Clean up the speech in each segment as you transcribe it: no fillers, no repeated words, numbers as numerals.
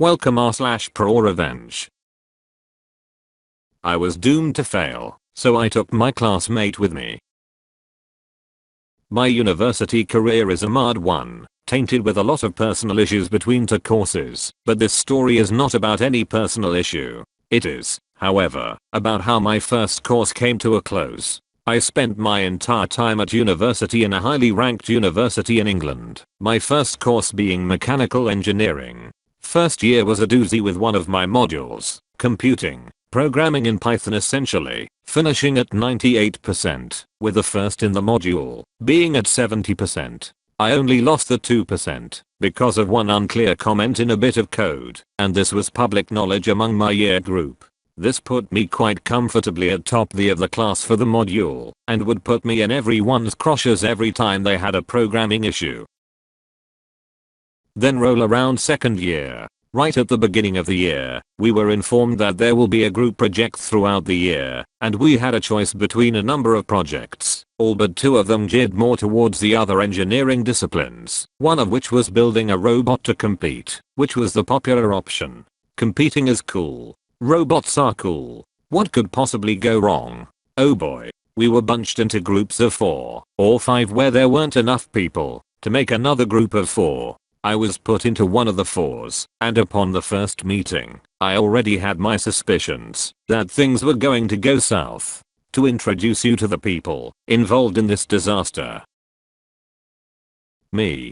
Welcome r/Prorevenge. I was doomed to fail, so I took my classmate with me. My university career is a marred one, tainted with a lot of personal issues between two courses, but this story is not about any personal issue. It is, however, about how my first course came to a close. I spent my entire time at university in a highly ranked university in England, my first course being mechanical engineering. First year was a doozy with one of my modules, computing, programming in Python essentially, finishing at 98%, with the first in the module being at 70%. I only lost the 2% because of one unclear comment in a bit of code, and this was public knowledge among my year group. This put me quite comfortably at top of the class for the module, and would put me in everyone's crushes every time they had a programming issue. Then roll around second year. Right at the beginning of the year, we were informed that there will be a group project throughout the year, and we had a choice between a number of projects, all but two of them geared more towards the other engineering disciplines, one of which was building a robot to compete, which was the popular option. Competing is cool. Robots are cool. What could possibly go wrong? Oh boy. We were bunched into groups of 4 or 5 where there weren't enough people to make another group of 4. I was put into one of the 4s, and upon the first meeting, I already had my suspicions that things were going to go south. To introduce you to the people involved in this disaster. Me,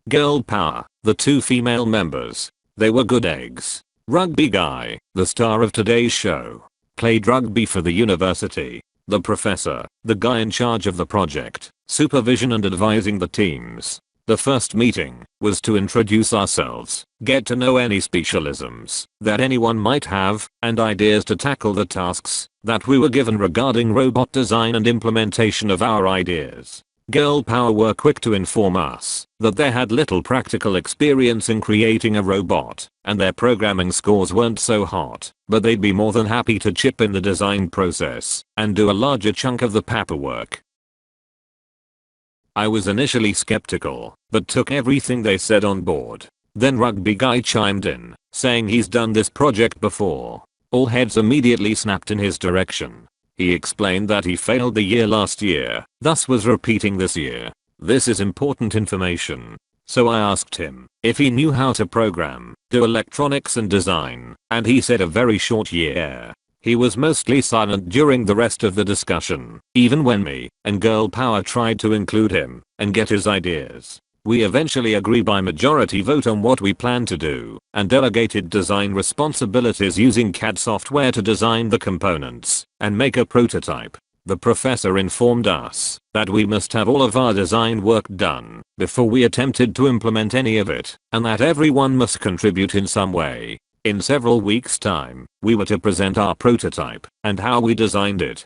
girl power, the 2 female members. They were good eggs. Rugby guy, the star of today's show, played rugby for the university. The professor, the guy in charge of the project, supervision and advising the teams. The first meeting was to introduce ourselves, get to know any specialisms that anyone might have, and ideas to tackle the tasks that we were given regarding robot design and implementation of our ideas. Girl power were quick to inform us that they had little practical experience in creating a robot, and their programming scores weren't so hot, but they'd be more than happy to chip in the design process and do a larger chunk of the paperwork. I was initially skeptical, but took everything they said on board. Then rugby guy chimed in, saying he's done this project before. All heads immediately snapped in his direction. He explained that he failed the year last year, thus was repeating this year. This is important information. So I asked him if he knew how to program, do electronics and design, and he said a very short year. He was mostly silent during the rest of the discussion, even when me and girl power tried to include him and get his ideas. We eventually agreed by majority vote on what we planned to do, and delegated design responsibilities using CAD software to design the components and make a prototype. The professor informed us that we must have all of our design work done before we attempted to implement any of it, and that everyone must contribute in some way. In several weeks' time, we were to present our prototype and how we designed it.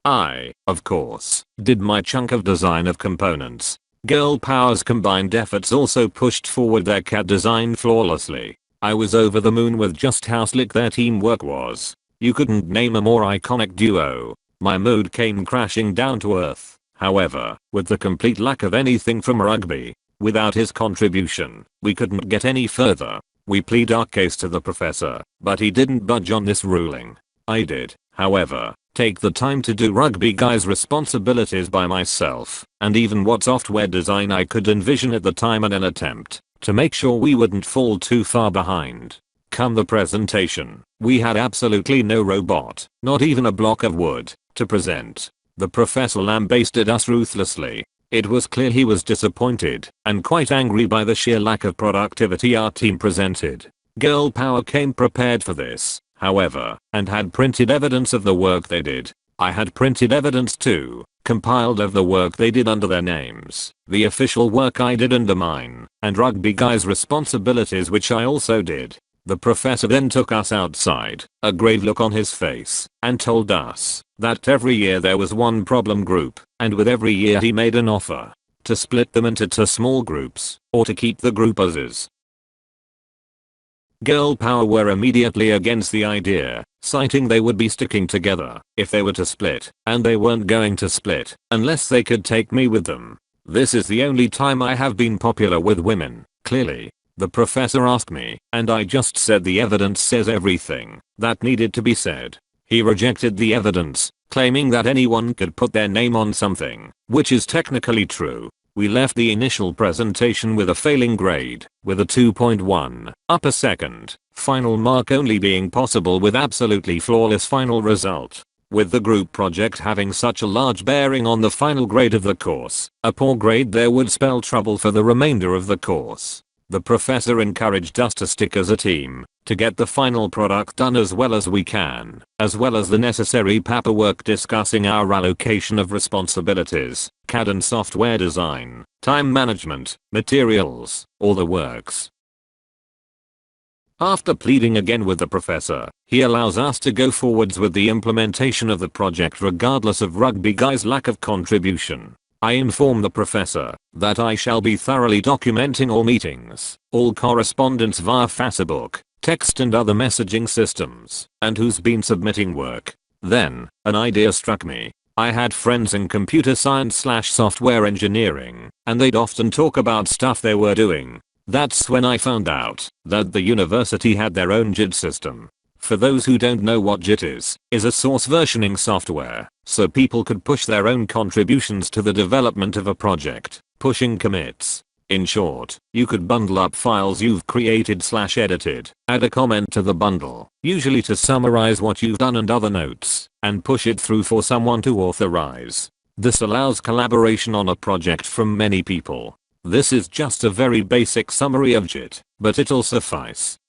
I, of course, did my chunk of design of components. Girl power's combined efforts also pushed forward their CAD design flawlessly. I was over the moon with just how slick their teamwork was. You couldn't name a more iconic duo. My mood came crashing down to earth, however, with the complete lack of anything from rugby. Without his contribution, we couldn't get any further. We plead our case to the professor, but he didn't budge on this ruling. I did, however, take the time to do rugby guy's responsibilities by myself, and even what software design I could envision at the time in an attempt to make sure we wouldn't fall too far behind. Come the presentation, we had absolutely no robot, not even a block of wood, to present. The professor lambasted us ruthlessly. It was clear he was disappointed and quite angry by the sheer lack of productivity our team presented. Girl power came prepared for this, however, and had printed evidence of the work they did. I had printed evidence too, compiled of the work they did under their names, the official work I did under mine, and rugby guy's responsibilities which I also did. The professor then took us outside, a grave look on his face, and told us that every year there was one problem group, and with every year he made an offer to split them into 2 small groups, or to keep the group as is. Girl power were immediately against the idea, citing they would be sticking together if they were to split, and they weren't going to split unless they could take me with them. This is the only time I have been popular with women, clearly. The professor asked me, and I just said the evidence says everything that needed to be said. He rejected the evidence, claiming that anyone could put their name on something, which is technically true. We left the initial presentation with a failing grade, with a 2.1, up a second, final mark only being possible with absolutely flawless final result. With the group project having such a large bearing on the final grade of the course, a poor grade there would spell trouble for the remainder of the course. The professor encouraged us to stick as a team, to get the final product done as well as we can, as well as the necessary paperwork discussing our allocation of responsibilities, CAD and software design, time management, materials, all the works. After pleading again with the professor, he allows us to go forwards with the implementation of the project regardless of Rugby Guy's lack of contribution. I inform the professor that I shall be thoroughly documenting all meetings, all correspondence via Facebook, text and other messaging systems, and who's been submitting work. Then, an idea struck me. I had friends in computer science/software engineering, and they'd often talk about stuff they were doing. That's when I found out that the university had their own JIT system. For those who don't know what JIT is a source versioning software, so people could push their own contributions to the development of a project, pushing commits. In short, you could bundle up files you've created/edited, add a comment to the bundle, usually to summarize what you've done and other notes, and push it through for someone to authorize. This allows collaboration on a project from many people. This is just a very basic summary of JIT, but it'll suffice.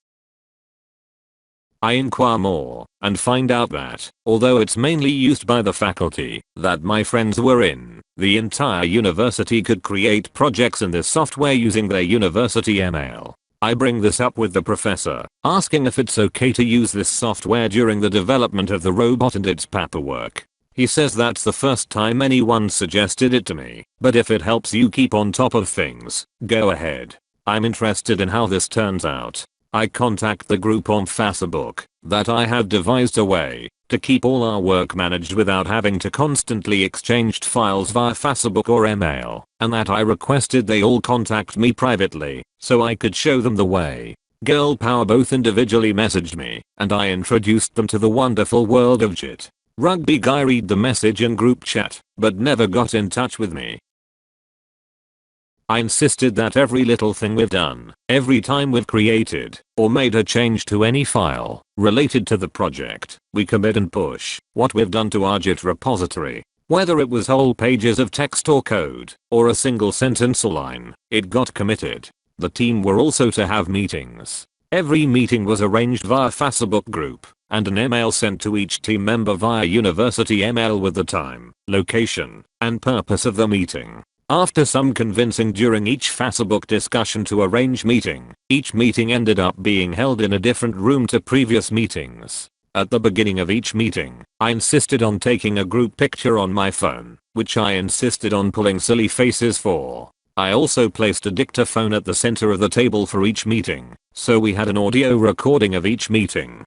I inquire more and find out that, although it's mainly used by the faculty that my friends were in, the entire university could create projects in this software using their university email. I bring this up with the professor, asking if it's okay to use this software during the development of the robot and its paperwork. He says that's the first time anyone suggested it to me, but if it helps you keep on top of things, go ahead. I'm interested in how this turns out. I contact the group on Facebook that I had devised a way to keep all our work managed without having to constantly exchange files via Facebook or email, and that I requested they all contact me privately so I could show them the way. Girl Power both individually messaged me, and I introduced them to the wonderful world of JIT. Rugby Guy read the message in group chat, but never got in touch with me. I insisted that every little thing we've done, every time we've created or made a change to any file related to the project, we commit and push what we've done to our JIT repository. Whether it was whole pages of text or code, or a single sentence or line, it got committed. The team were also to have meetings. Every meeting was arranged via Facebook group, and an email sent to each team member via university email with the time, location, and purpose of the meeting. After some convincing during each Facebook discussion to arrange meeting, each meeting ended up being held in a different room to previous meetings. At the beginning of each meeting, I insisted on taking a group picture on my phone, which I insisted on pulling silly faces for. I also placed a dictaphone at the center of the table for each meeting, so we had an audio recording of each meeting.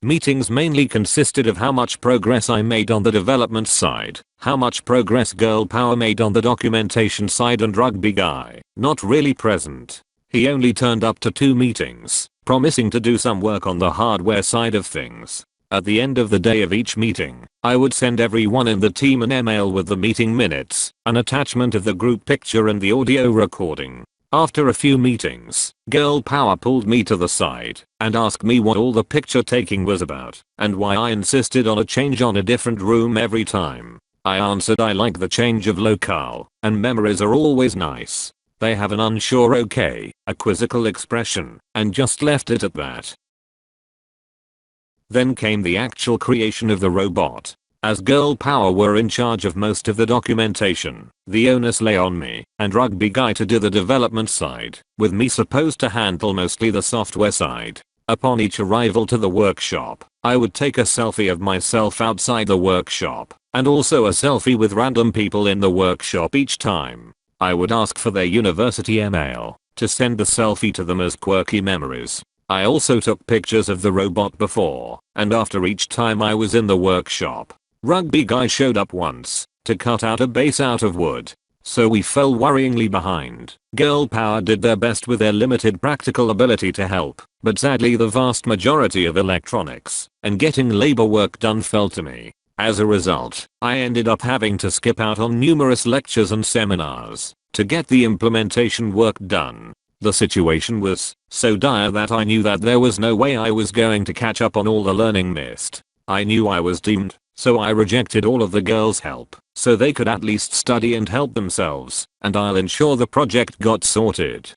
Meetings mainly consisted of how much progress I made on the development side, how much progress Girl Power made on the documentation side, and Rugby Guy, not really present. He only turned up to 2 meetings, promising to do some work on the hardware side of things. At the end of the day of each meeting, I would send everyone in the team an email with the meeting minutes, an attachment of the group picture and the audio recording. After a few meetings, Girl Power pulled me to the side and asked me what all the picture taking was about and why I insisted on a change on a different room every time. I answered I like the change of locale, and memories are always nice. They have an unsure okay, a quizzical expression, and just left it at that. Then came the actual creation of the robot. As Girl Power were in charge of most of the documentation, the onus lay on me and Rugby Guy to do the development side, with me supposed to handle mostly the software side. Upon each arrival to the workshop, I would take a selfie of myself outside the workshop, and also a selfie with random people in the workshop each time. I would ask for their university email to send the selfie to them as quirky memories. I also took pictures of the robot before and after each time I was in the workshop. Rugby Guy showed up once to cut out a base out of wood. so we fell worryingly behind. Girl power did their best with their limited practical ability to help, but sadly the vast majority of electronics and getting labor work done fell to me. As a result, I ended up having to skip out on numerous lectures and seminars to get the implementation work done. The situation was so dire that I knew that there was no way I was going to catch up on all the learning missed. I knew I was doomed, so I rejected all of the girls' help so they could at least study and help themselves, and I'll ensure the project got sorted.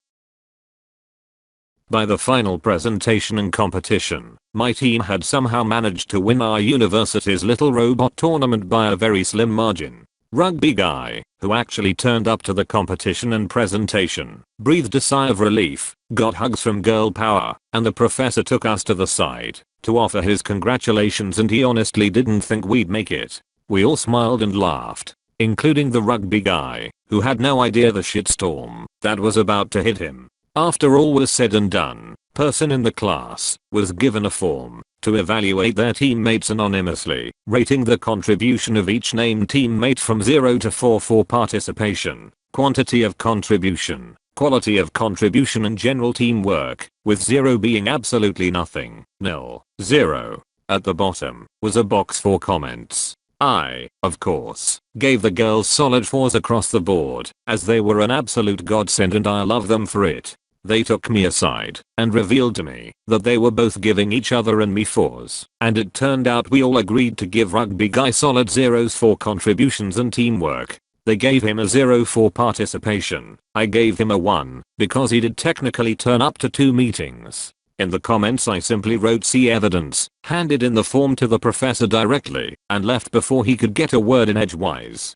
By the final presentation and competition, my team had somehow managed to win our university's little robot tournament by a very slim margin. Rugby guy, who actually turned up to the competition and presentation, breathed a sigh of relief, got hugs from girl power, and the professor took us to the side to offer his congratulations, and he honestly didn't think we'd make it. We all smiled and laughed, including the rugby guy, who had no idea the shitstorm that was about to hit him. After all was said and done, person in the class was given a form to evaluate their teammates anonymously, rating the contribution of each named teammate from 0 to 4 for participation, quantity of contribution, quality of contribution and general teamwork, with 0 being absolutely nothing, nil, 0. At the bottom was a box for comments. I, of course, gave the girls solid 4s across the board, as they were an absolute godsend and I love them for it. They took me aside and revealed to me that they were both giving each other and me 4s, and it turned out we all agreed to give rugby guy solid 0s for contributions and teamwork. They gave him a 0 for participation. I gave him a 1 because he did technically turn up to 2 meetings. In the comments I simply wrote "see evidence," handed in the form to the professor directly, and left before he could get a word in edgewise.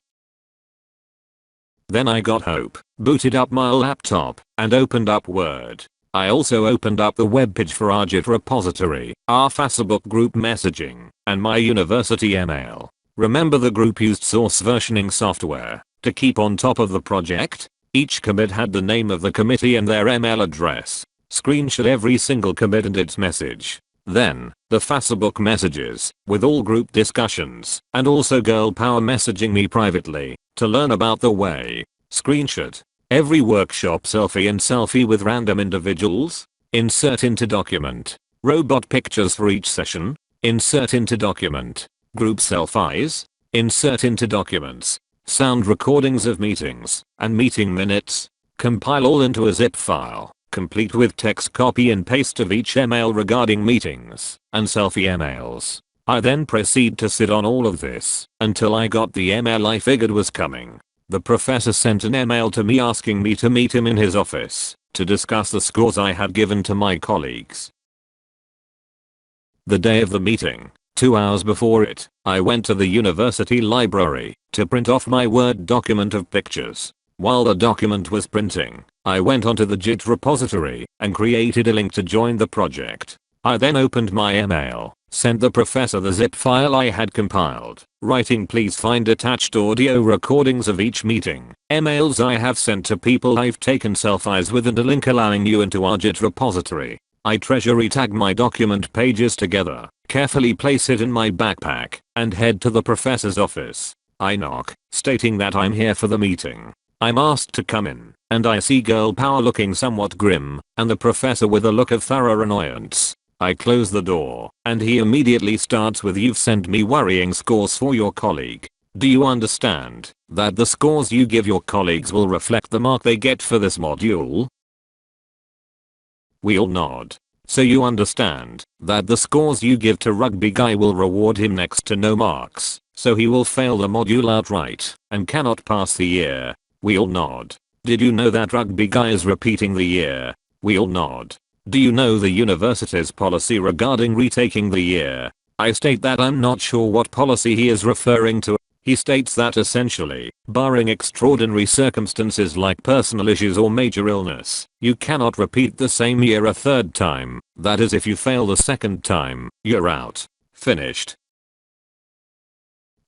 Then I got hope, booted up my laptop, and opened up Word. I also opened up the webpage for our Git repository, our Facebook group messaging, and my university email. Remember, the group used source versioning software to keep on top of the project? Each commit had the name of the committee and their email address. Screenshot every single commit and its message. Then, the Facebook messages, with all group discussions, and also girl power messaging me privately to learn about the way. Screenshot every workshop selfie and selfie with random individuals. Insert into document. Robot pictures for each session. Insert into document. Group selfies. Insert into documents. Sound recordings of meetings and meeting minutes. Compile all into a zip file, complete with text copy and paste of each email regarding meetings and selfie emails. I then proceed to sit on all of this until I got the email I figured was coming. The professor sent an email to me asking me to meet him in his office to discuss the scores I had given to my colleagues. The day of the meeting, 2 hours before it, I went to the university library to print off my Word document of pictures. While the document was printing, I went onto the Git repository and created a link to join the project. I then opened my email, sent the professor the zip file I had compiled, writing "please find attached audio recordings of each meeting, emails I have sent to people I've taken selfies with, and a link allowing you into our Git repository." I treasury tag my document pages together, carefully place it in my backpack, and head to the professor's office. I knock, stating that I'm here for the meeting. I'm asked to come in, and I see girl power looking somewhat grim, and the professor with a look of thorough annoyance. I close the door, and he immediately starts with "you've sent me worrying scores for your colleague. Do you understand that the scores you give your colleagues will reflect the mark they get for this module?" We all nod. "So you understand that the scores you give to rugby guy will reward him next to no marks, so he will fail the module outright and cannot pass the year." We all nod. "Did you know that rugby guy is repeating the year?" We all nod. "Do you know the university's policy regarding retaking the year?" I state that I'm not sure what policy he is referring to. He states that essentially, barring extraordinary circumstances like personal issues or major illness, you cannot repeat the same year a third time. That is, if you fail the second time, you're out. Finished.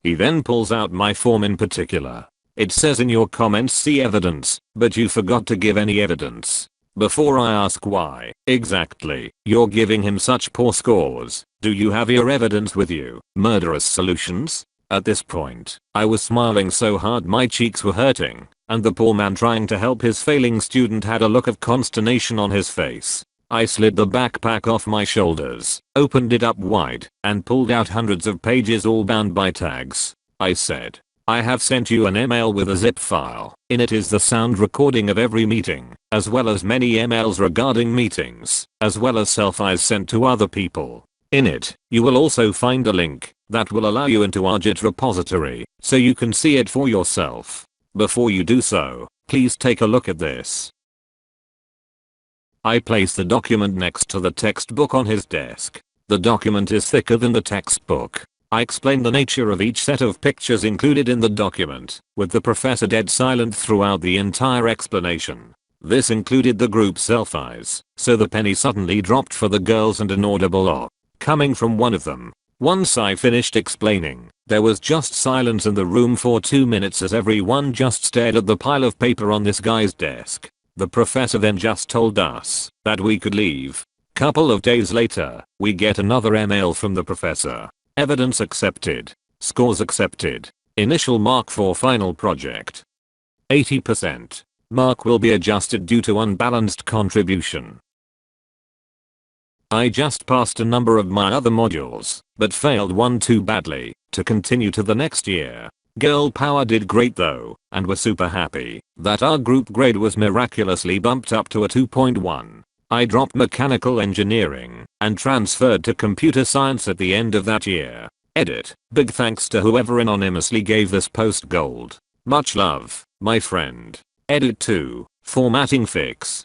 He then pulls out my form in particular. It says in your comments "see evidence," but you forgot to give any evidence. Before I ask why exactly you're giving him such poor scores, do you have your evidence with you? Murderous solutions? At this point, I was smiling so hard my cheeks were hurting, and the poor man trying to help his failing student had a look of consternation on his face. I slid the backpack off my shoulders, opened it up wide, and pulled out hundreds of pages all bound by tags. I said, "I have sent you an email with a zip file. In it is the sound recording of every meeting, as well as many emails regarding meetings, as well as selfies sent to other people. In it, you will also find a link that will allow you into our Git repository, so you can see it for yourself. Before you do so, please take a look at this." I place the document next to the textbook on his desk. The document is thicker than the textbook. I explain the nature of each set of pictures included in the document, with the professor dead silent throughout the entire explanation. This included the group selfies, so the penny suddenly dropped for the girls and an audible "oh" coming from one of them. Once I finished explaining, there was just silence in the room for 2 minutes as everyone just stared at the pile of paper on this guy's desk. The professor then just told us that we could leave. Couple of days later, we get another email from the professor. Evidence accepted. Scores accepted. Initial mark for final project. 80%. Mark will be adjusted due to unbalanced contribution. I just passed a number of my other modules, but failed one too badly to continue to the next year. Girl power did great though, and we're super happy that our group grade was miraculously bumped up to a 2.1. I dropped mechanical engineering and transferred to computer science at the end of that year. Edit. Big thanks to whoever anonymously gave this post gold. Much love, my friend. Edit 2. Formatting fix.